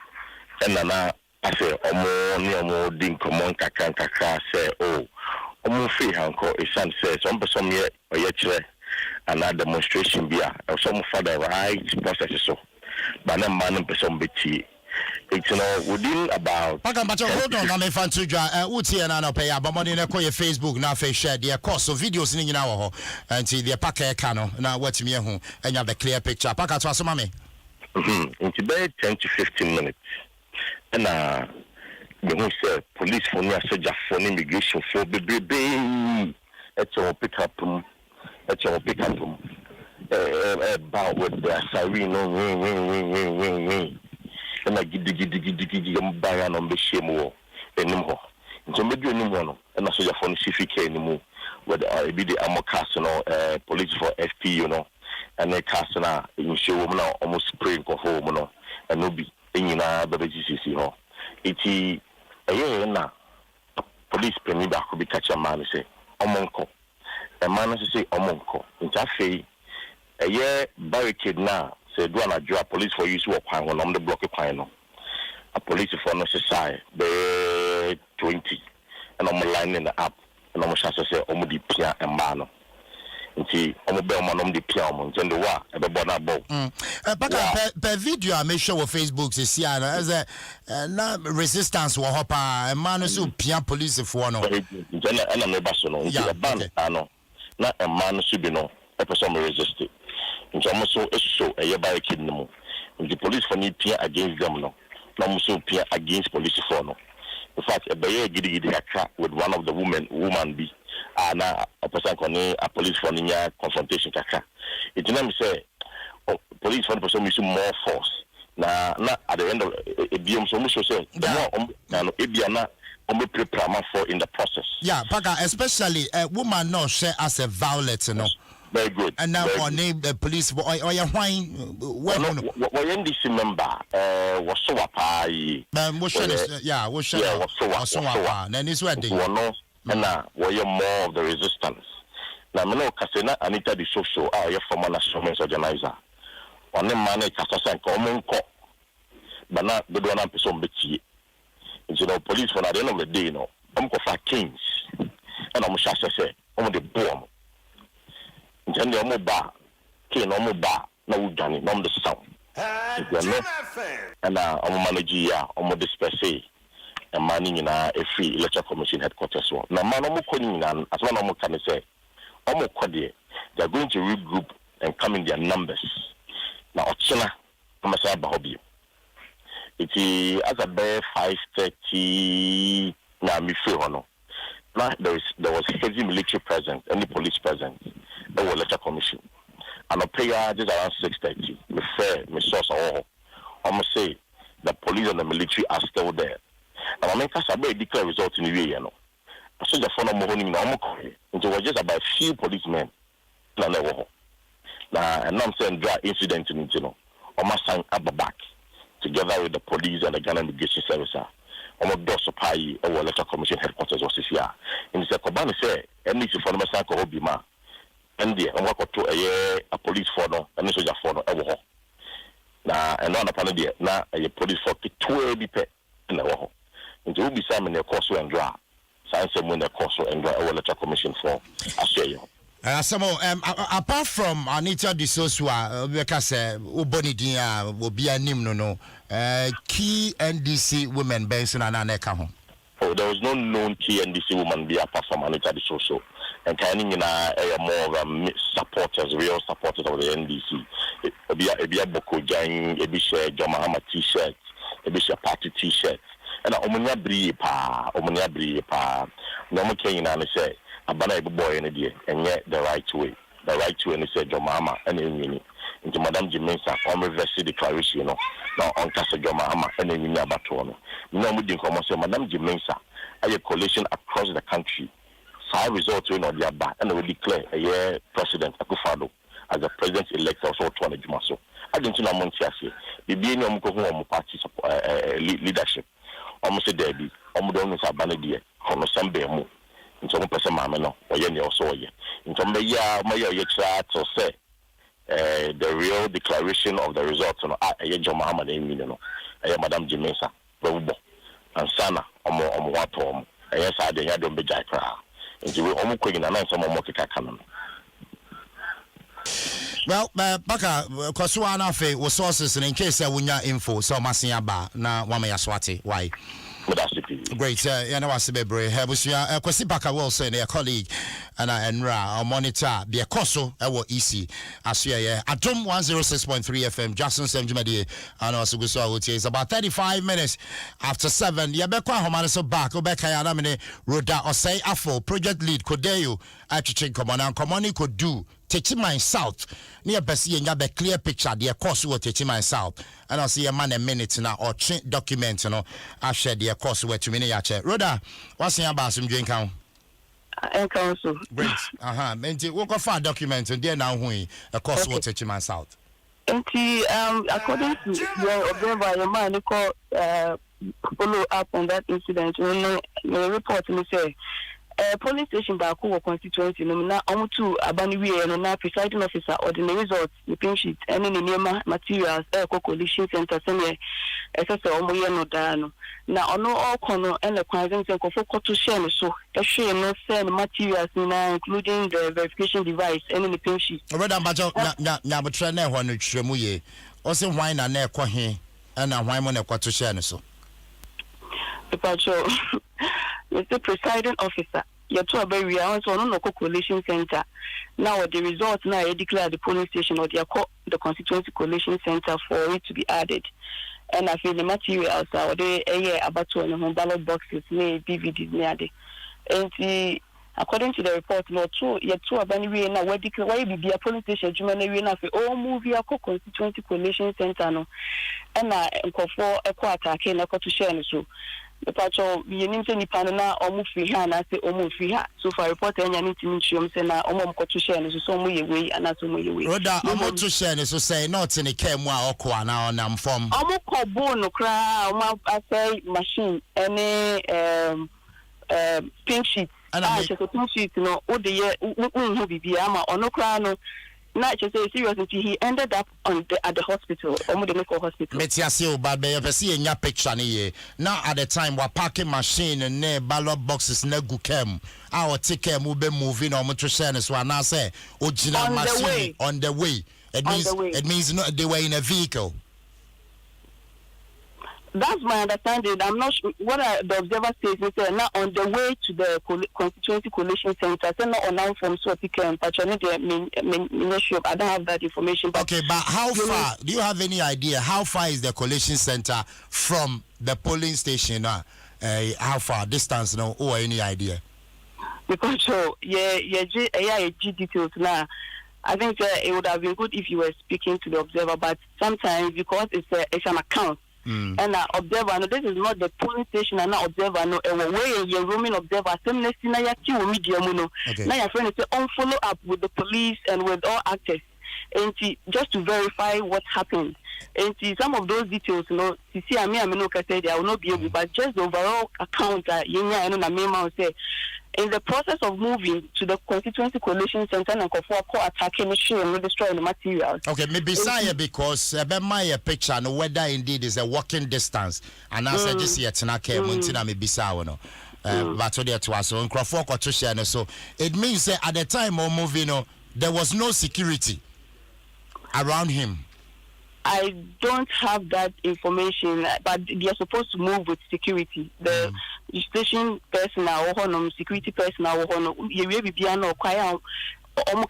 and now I say omo din common kakra say omo free hanko isan say some person here or yet another demonstration bia some for the right process so but na man person beti it's within about Paka hold on na me fan to dwa uti na no pay abamoni na koye Facebook na fa share the course so videos ni nyina wo ho anti the Paka e ka no na watimi ehu anya the clear picture Paka to asoma me into by 10 to 15 minutes and the who say police for me soldier for immigration for baby it's all pick up about with the siren ring and I giddy buy an on the shame anymore. So maybe anyone and I saw your phone CFK anymore with be the ammo castle police for FP and they cast in show woman almost spraying for home and no be in BBCC ho. It's a year na police penny back could be catch a man say omonko. A man say omonko. It's a year barricade now. Say do an adjoa police for use work when on the block pine. A police for no society be 20 and I'm line in the app and I'm say omudi pia and mano. Nti omo be omo nom de pia omo nti wa e be bona bo per video I make sure on Facebook say see as a na resistance wo hopa e man so pia police for no nti na me ba so no nti e ban ano na e man so bi no e person resist nti omo so eso e ye barricade no mo nti police for me pia against them no na omo so pia against police for no in fact e be ye gidi aka with one of the woman be na a person calling a police for niya confrontation kaka. It didn't say police for the person use more force. Na at the end of it be so much say the more ebiana prepare for in the process. Yeah, Paka, especially a woman no share as a violence, Very good. And now on name the police or your wine when this member was so apai. Then it's wedding. And we're more of the resistance. Now, I know Casena Anita the social, your former national organizer. On the money, Casasa common court, but not the one person betty. It's police for the end of the day, I'm for kings, and I'm say, the bomb. In the Omo bar, King Omo bar, no Johnny, no the sound. And I'm manager, the disperse. and manning in a free electoral commission headquarters. Now, man, as one of can say, they are going to regroup and come in their numbers. Now, Ochina, I'm a hobby. It is as a bear 5:30. Now, me feel no. Now there was heavy military presence, any police presence. There was electoral commission. And I pay just around 6:30. Me fair, me source all. Almost say the police and the military are still there. Now, I mean, because I declare results in the way, you know. So the phone of morning, it was just about a few policemen. Now, and I'm saying there are incidents in it, you know. Almost sang up the back together with the police and the Ghana Immigration Service. Almost door supply a electoral commission headquarters was here. And the Kobani say, and this is for the Sanko Hobima. And the and work to a police for no, and this is a for no ever. Now, and on the panel, now a police for 2 pet in the war. And to be some in the course and draw. Science when the course and draw a electoral commission for Australia. Apart from Anita Disosua, because Ubonidia will be a no key NDC women Benson and Aneka. Oh, there was no known key NDC woman be apart from Anita Disosua. And kind in a more supporters, real supporters of the NDC. It be a Boko Jang, a Bisha Jamahama t-shirt, a Bisha party t-shirt. And Omonia Bri pa. No more can you say. A banana boy in a day, and yet the right way, and he said, your mama, and then into Madame Jimensa, on reverse declaration, you know, now on Casa Jomahama, and then you never told me. No, we didn't come and say, Madame Jimensa, a coalition across the country. So I resort to their back, and we declare a year President Akufado as the president elect also 20 Jumaso. I didn't know Montiasi, the being Omuko party leadership. Almost a Debbie, Omudon Sabanadia, Hono Bemu. In some person, mamma, no, or any also. In some may try to say the real declaration of the results on a John Muhammad, no, a Madame Jimensa, Bobo, and Sana, or more on what home, and yes, I don't be Jackra. And you will almost quick and announce some more canon. Well, Baka, Koswana Fe was sources, and in case I win your info, so Masiaba, now Wamaya Swati, why? Great, Yana Wasibebre, Habusia, Kwasi Baka will say their colleague and Enra, our monitor, be a coso, our EC, as you are Adom 106.3 FM, Dwaso Nsem Jumadi, and also Guso, it's about 35 minutes after 7. Yabekwa Homanaso back, Obeka Yanamine, Roda, or say Afro, project lead, Kodeyu, Achiching Command, Command could do. Techiman South near Bessie and Yabe clear picture, the course will Techiman South. And I'll see a man a minute now or document, you know. I shared the course where to miniature. Rhoda, what's in your bathroom drink count? And council. Great. And you walk off our document and then now we a course will Techiman South. And according to your observer, your man, call follow up on that incident. Your report, me say. Police station back over constituency no na omutu abani we no na presiding officer or the results the pin sheet and in the materials coalition center senior SSO omoye no da no na ono all kono and the kwanzen se kofo to share so ehwe no send materials na including the verification device and in the pin sheet already ambajo na betre na ho no twemu ye o se hwan na na ekọ he na hwan mo na ekọ to share no so Patrol, Mr. Presiding Officer, you're to a very also no coalition center. Now the results now I declare the polling station or the constituency coalition center for it to be added. And I feel the materials are there about to ballot boxes, DVDs near the and according to the report, no true yet two abani now where declare why be a polling station Jumani na all movie a constituency coalition center no and for a quarter can to share so. The patrol, you need to Nipana or Mufiha, and I say, O Mufiha. So for a reporter, I need to meet you, and I almost got to share, and so way away, and that's way away. Roda, I'm not to share, so say, not in a Kemwa or Kwana, and I'm from. I'm a cobon, cry, I say, machine, any pink sheet. And I say, pink sheet, no, oh, the year, who be Ama, or no crown. Not just say serious until he ended up at the hospital, medical hospital. Metiasio, but be ever see in your picture now at the time we're parking machine and ne ballot boxes ne gukem. Our ticket will be moving on to share this one. I say, original machine on the way. It means not they were in a vehicle. That's my understanding. I'm not sure what the observer says. Is now on the way to the constituency collation center. So not on from so can but I don't have that information. But okay, but how far? Do you have any idea how far is the collation center from the polling station? How far distance? No, or any idea? Because so details now. I think it would have been good if you were speaking to the observer, but sometimes because it's an account. And observer, no, this is not the police station, and not observer, no, way you're roaming observer. Same next thing, now your friend is on follow up with the police and with all actors, and just to verify what happened. And some of those details, you know, see, I know, I will not be able, but just the overall account, say. In the process of moving to the constituency collation center and attacking and destroying the materials. Okay, maybe say because my picture no whether indeed is a walking distance and I said just yet na care muntina maybe say no. But so there to us so Crawford to share so it means at the time of moving there was no security around him. I don't have that information, but they are supposed to move with security. The station personnel or security personnel you will be no quiet no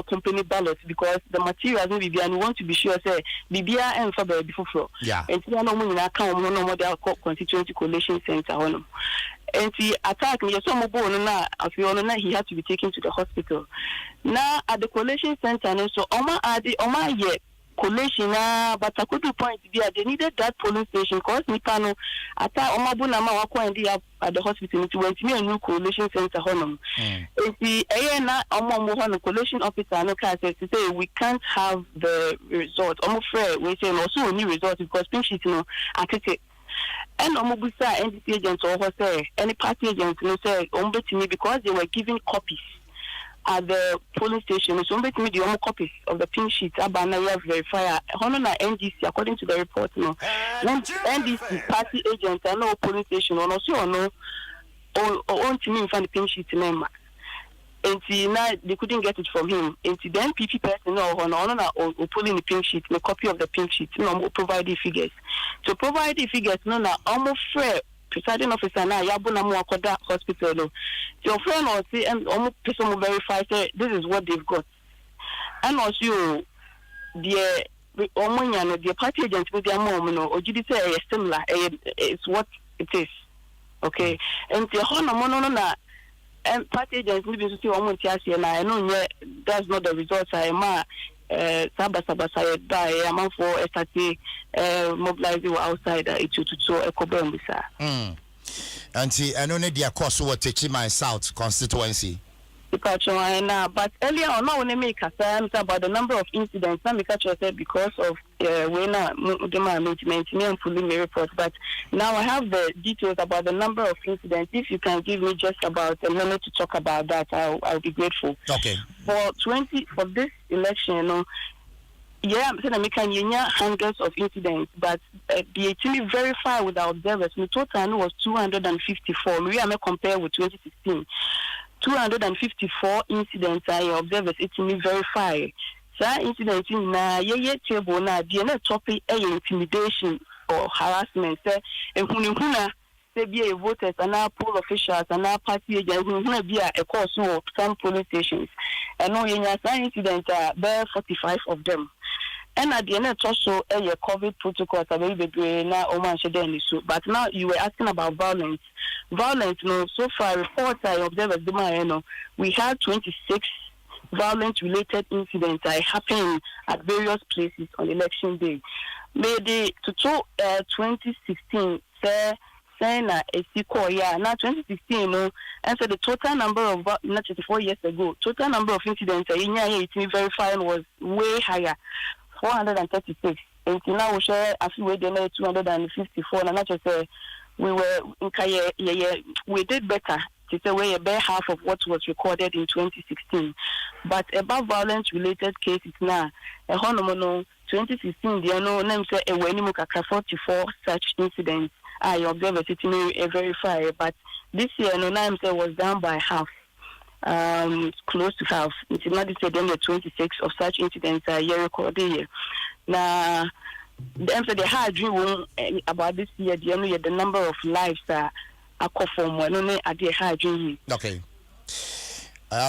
company ballots because the materials will be and we want to be sure say Bibia and Faber before. Yeah. And no more constituency collation center and the attack me so he had to be taken to the hospital. Now at the collation center so collation but I could point be they needed that police station because Nipano at Omabuna at the hospital to went me a new collation center honum. If the ANA collation officer no says to say we can't have the result. I'm afraid we say also a new result because pink sheet at it. And Omobusa NDC agents or say any party agents say to me because they were giving copies at the polling station. So me the only copies of the pink sheet Abanaya verify Honor NDC according to the report NDC party agents and no polling station or no on to me find the pink sheet name. And now they couldn't get it from him. And then PP person or pulling the pink sheet, a copy of the pink sheet, provide the figures. To provide the figures, almost fair. Presiding officer now, Yabuna Muakoda Hospital. Your friend or say, and almost person will verify, say, this is what they've got. And also, the party agents with their mom, or did you say similar? It's what it is. Okay. And the Honor and party agents living to see almost and I know that's not the results. I am Sabasa die amount for SRT mobilizing outside it to so a cobemisa. And see, I know their course were taking my South constituency. But earlier on, now when I make a sense about the number of incidents, some said because of when the pulling the report. But now I have the details about the number of incidents. If you can give me just about a minute to talk about that, I'll be grateful. Okay. For this election, I'm saying hundreds of incidents, but the team verified with our observers. The total was 254. We are compare with 2016. 254 incidents I observers it me verify. So incidents in table na the topic intimidation or harassment. Say and say be a voters and our poll officials and our party agents who be a course of some police stations. And no incident there 45 of them. And at the end also a COVID protocols are very now but now you were asking about violence. So far reports I observed we had 26 violence related incidents that happened at various places on election day. Maybe to 2016 saying a sequel now 2016 and so the total number of not 24 years ago total number of incidents in verifying was way higher. 436. And now we share a few 254. And I just say we were we did better to say we're about half of what was recorded in 2016. But about violence related cases now, a honomono 2016, the name say a 44 such incidents. I observe a verify, but this year no name say was down by half. Close to half. It's not the 26 of such incidents a year recorded here. Now, them say the hard dream about this year. The number of lives are from one only at the hard dream. Okay.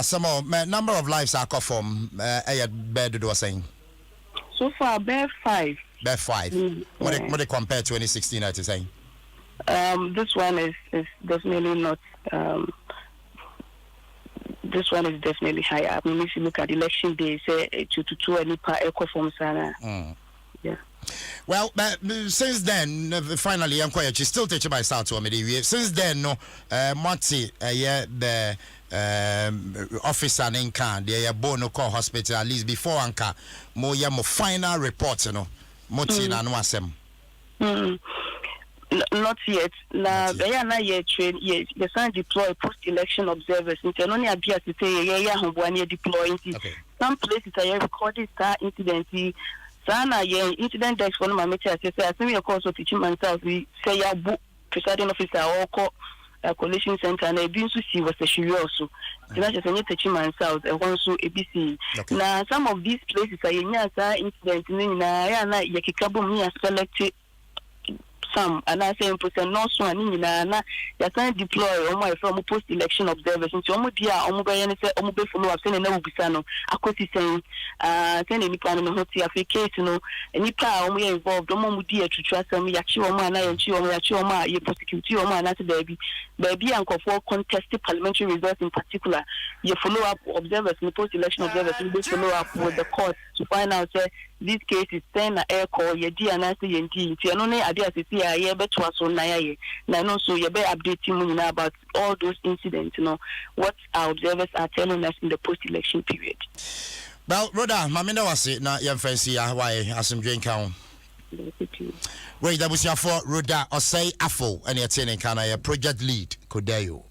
Some more number of lives are from bed was saying. So far, bear 5. Bear 5. What they compare 2016 at saying? This one is definitely not. This one is definitely higher. I mean, if you look at election day, say 2 any per echo from Sana. Yeah. Well, since then, finally, I'm quite. She's still teaching my style to me. Since then, no, Monty, the officer in Can, the Bono Call Hospital, at least before Anka, more final report, you know, Monty and Nsem. Not yet. Now, they are not yet trained. Yes, they can deploy post-election observers. Until only appears to say, yeah, deploying. Some places are recorded that incident. Sana, incident desk for my meter. I think of course, teaching myself. We say, yeah, book presiding officer or call a coalition center, and I've been to see was a shoe also. I just teaching myself and also ABC. Now, some of these places are in incident. Now, Yakikabo me selected. Some and I say in percent no so ani nyina ya can deploy my from post election observers nti omo dia omo be yene say omo be follow up say na ubisa no akosi sen say ni plan no hoti afficate no nipa omo ye involved omo mu dia twetwa sam ya chi omo ana ya chi omo a ye prosecute omo ana to baby ankofo contest parliamentary results in particular ye follow up observers in post election observers we follow up with the court to find out this case is send a air call ye di ana say ye ndi nti eno ne ade asisi a ye beto aso na ye na no so ye be updating mu na about all those incidents, you know, what our observers are telling us in the post election period. Well, Rhoda, mamina wase na ye fancy why asomdwen kan. Wait, that was your for Rhoda Osei Afo and your training kana your project lead Kodeyo.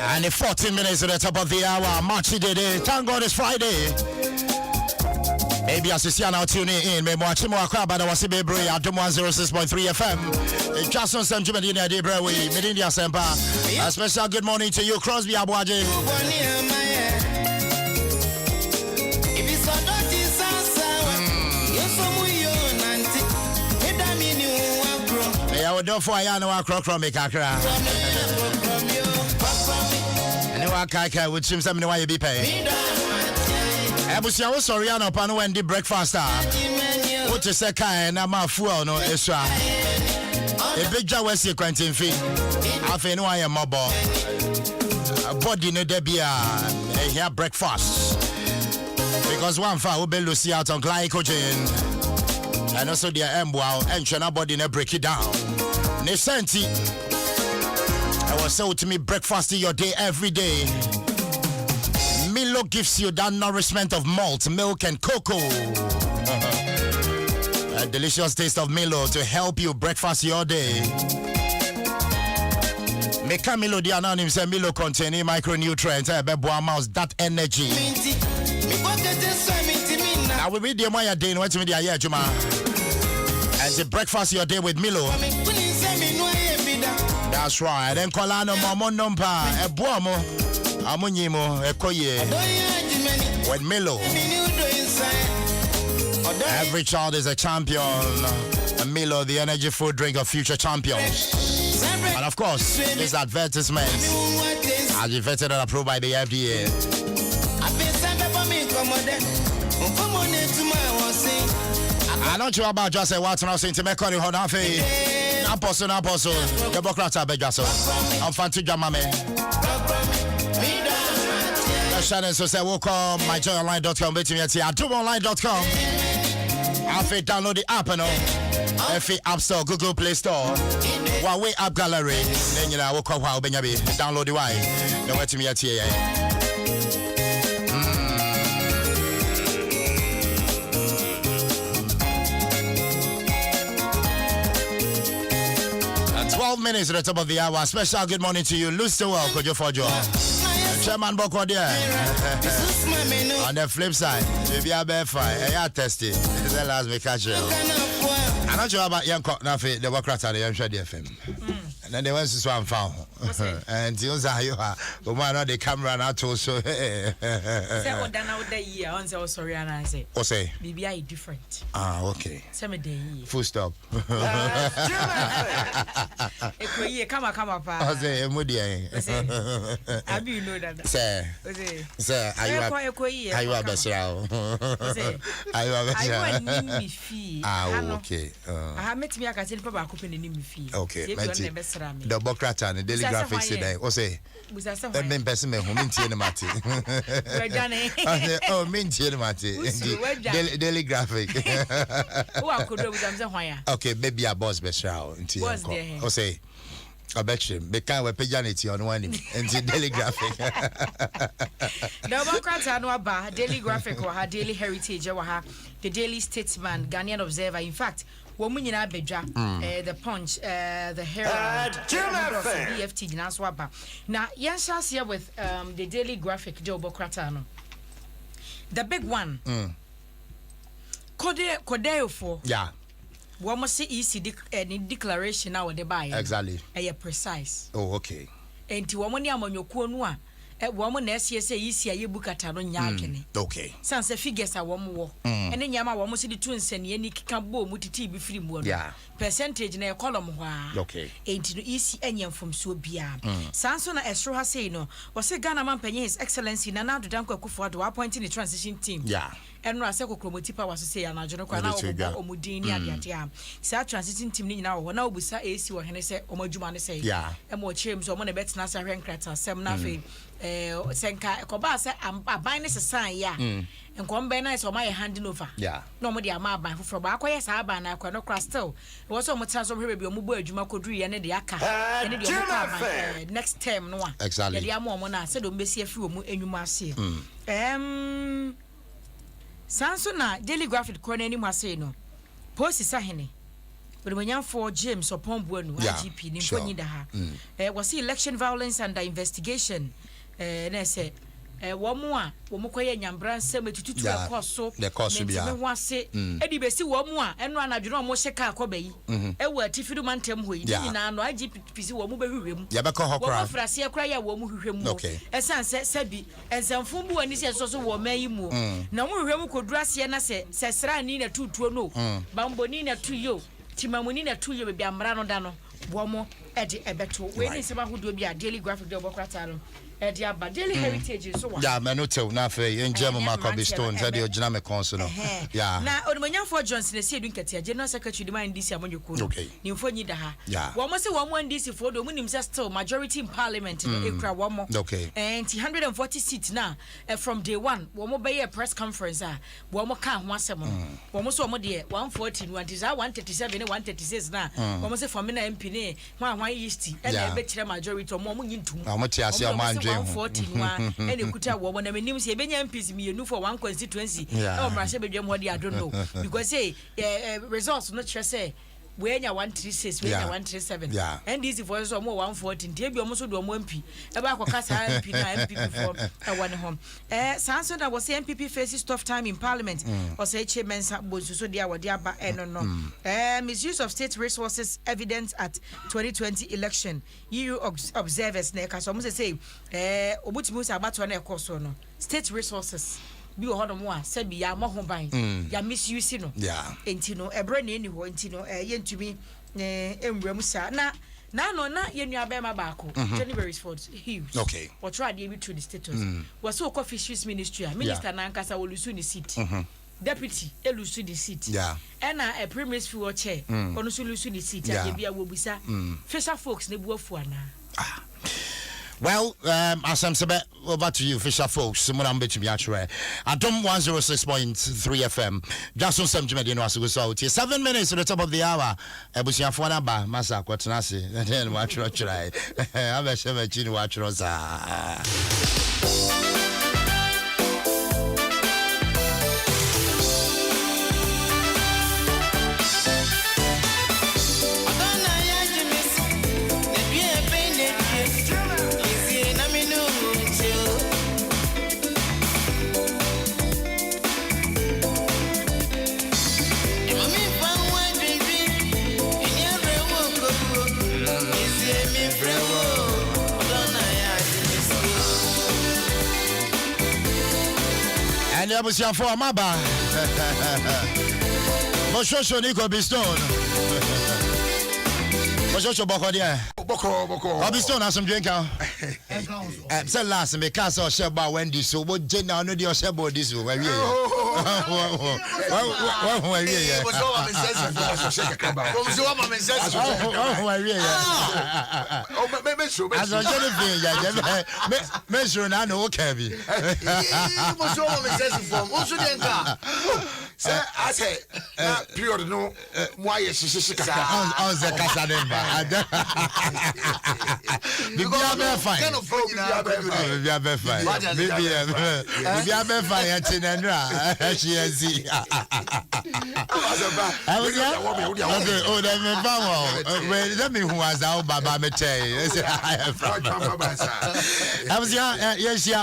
And 14 minutes at the top of the hour. March today. Thank God it's Friday. Maybe as you see now tuning in, maybe watching more crap, but I was a baby Adom 106.3 FM. Dwaso Nsem Jumedina Debra we Medindia Sempa. A special good morning to you, Crosby Abuaje. I would do for I know a croc from Kakra. Kaka would seem something why you be paid. Abusia was sorry, I know Pano and did breakfast. What is a kind of my fuel no extra? A big jar was a quantum fee. I think I am mobile. A body no debia, a hair breakfast. Because one far will be Lucy out on glycogen. And also their embow and China body no break it down. Nesenti. I was so to me breakfast in your day every day. Milo gives you that nourishment of malt, milk, and cocoa. A delicious taste of Milo to help you breakfast your day. Meka Milo the anonymous say Milo containing micronutrients mouse that energy. Now we read the Maya day what me the aye juma. And to breakfast your day with Milo. That's right. Then kolano momo nompa eboamo amunyimo ekoye. With Milo. Every child is a champion. And Milo, the energy food drink of future champions. And of course, this advertisement has been vetted and approved by the FDA. I'm not sure about just a what I'm saying to make on Honafe. Apostle, Democrats are begasso. I'm fancy Jamame. Shannon so say welcome myjoyonline.com, waiting at adomonline.com. Afi download the app and Afi App Store, Google Play Store. Huawei App Gallery. Then you know welcome how Benyabi. Download the wine. Then wait to me at here. 12 minutes at the top of the hour. Special good morning to you. Lucy well, could you for joy? Chairman Boko there. On the flip side, maybe I bear fine. I tested. It's the last we catch you. I'm not sure about young cock now for the Democrats and the FM. And then they went to Swan Farm. And you are, but why not the camera now to so? Say what done out the year on so sorry and I say. What say? BBI different. Ah, okay. Some day. Full stop. Come up. I say, Moody. I be you know that. Sir, are you a best row? Are you a best row? Ah, okay. I have met me. I can tell Papa Coopin in fee. Okay, the Democrat and the Daily Graphics today. What say? That mean person who means in the Mati. Oh, means in the Mati. Daily Graphic. Okay, maybe a boss best row. What say? I bet you because we're paganity on one and the Daily Graphic. Democrats are no bar, Daily Graphic or her Daily Heritage or her the Daily Statesman, Ghanaian Observer. In fact, woman in Abeja, the Punch, the Herald, BFT, Naswaba. Now, yes, I here with the Daily Graphic, Joe Bocratano. The big one. Kodeo for. Yeah. What must see easy declaration now the buy exactly precise. Oh, okay. And to woman on your corner, a woman SCSA easy a bukatano yakene. Okay. Sans a figures are one more. And then Yama almost the twins and any cambo muti be free more. Yeah. Percentage in a column. Okay. Ain't easy any from Subia. Sansona Estro has say no. Was a Ghana man penny his excellency Nana to Danko Kufu to appointing the transition team. Yeah. And Raseko Chromotipa was to say, and I don't know or Mudini and Yam. Sa transiting team now, when I was AC or Hennessy or Mojuman say, yeah, and more chims or money bets Nasa Renkrata, Sam Nafi, Senka, Kobasa, and Binus a sign, yeah, and combine nice or my handing over. Yeah, nobody are my by from Aquas Aban, I cannot cross still. It was so much time of Rebbe Mubu, Jumakodri, and the Aka, and the next term, no one. Exactly. The Amona said, don't be a few and you must see. Sansona Daily Graphic corner any say no. Post is sahene. But when you for James or Pombuenu, IGP, Nimfonida, was election violence under investigation. And I said, one more, Womokoya Yambran Semi to a cost so the cost will be one say, Eddie Bessie one more, and run a drum Mosheka Kobe. A word Tifidu Mantem, who no IGP Womu, Yabako Frasia cry a woman, okay. As I said, Sebi, and some Fumbu and this is also Womayimu. No more could dress Yana says Ranina 2 to no, Bambonina to you, Timamunina to you, Biambrano Dano, Womo, Eddie Ebeto, when is someone who do be a Daily Graphic of Bocratano. Daily Heritage so yeah, Manuto Nafe in German Macabre Stones at the Ojiname Council. Yeah. Now, on for Johnson, said, General Secretary demand this among you could. Okay. You for Nidaha. Yeah. One must say one DC for the women still majority in Parliament in Akra one more. Okay. And 140 seats now from day one. One more by a press conference. One more can once a month. One more so dear 114, 137, 136 now. One must say for me MP, one East, and I bet majority or more into. How much I see a man 140 one and you could have one of the names here MPs me you for one constituency. Oh, Marcia Bedlam, what I don't know. Because say results not just say when you 136, when you 137. Yeah. And this is for some more 114. Debi almost do 1 About Casa MP before I went home. Sanson that was MPP faces tough time in Parliament. Or say chairman so dear what dear but no. Misuse of state resources evidence at 2020 election. EU observers ne cause almost say Obutimus about one course no. State resources. Bi o hono mo a se bi ya mo ho ban ya misuse no enti no ebre na eni ho enti no yentumi enwura mu sa na yenua be ma ba ko January 4th huge okay or try dey be to the status was so called fisheries ministry minister na nkasa wolusu ni seat deputy elusu the seat and a prime minister for chair onu so lusu the seat ya bia wo bisa fisher folks ne buafu ana well, as I'm saying, over to you, Fisher folks. Someone bet me actually. Adom 106.3 FM. Dwaso Nsem Jimedi no asugo so. 7 minutes to the top of the hour. Ebusia fo na ba masa kwatenase. Then wa tro try. Aba shema chini wa tro za. And I was for a maba. Bosho Nico Bistone. Bosho Bokodia. Boko. Bistone has some drink out. Say last, me cast or Sheba Wendy, so what Jenna no dear Shebo this way. I say, period no, why is she on the Casademba? Maybe I'm very fine. Maybe I'm very fine. Maybe I'm very fine. She has the. Oh, let me who was out, Baba Mete. I was yes, yeah.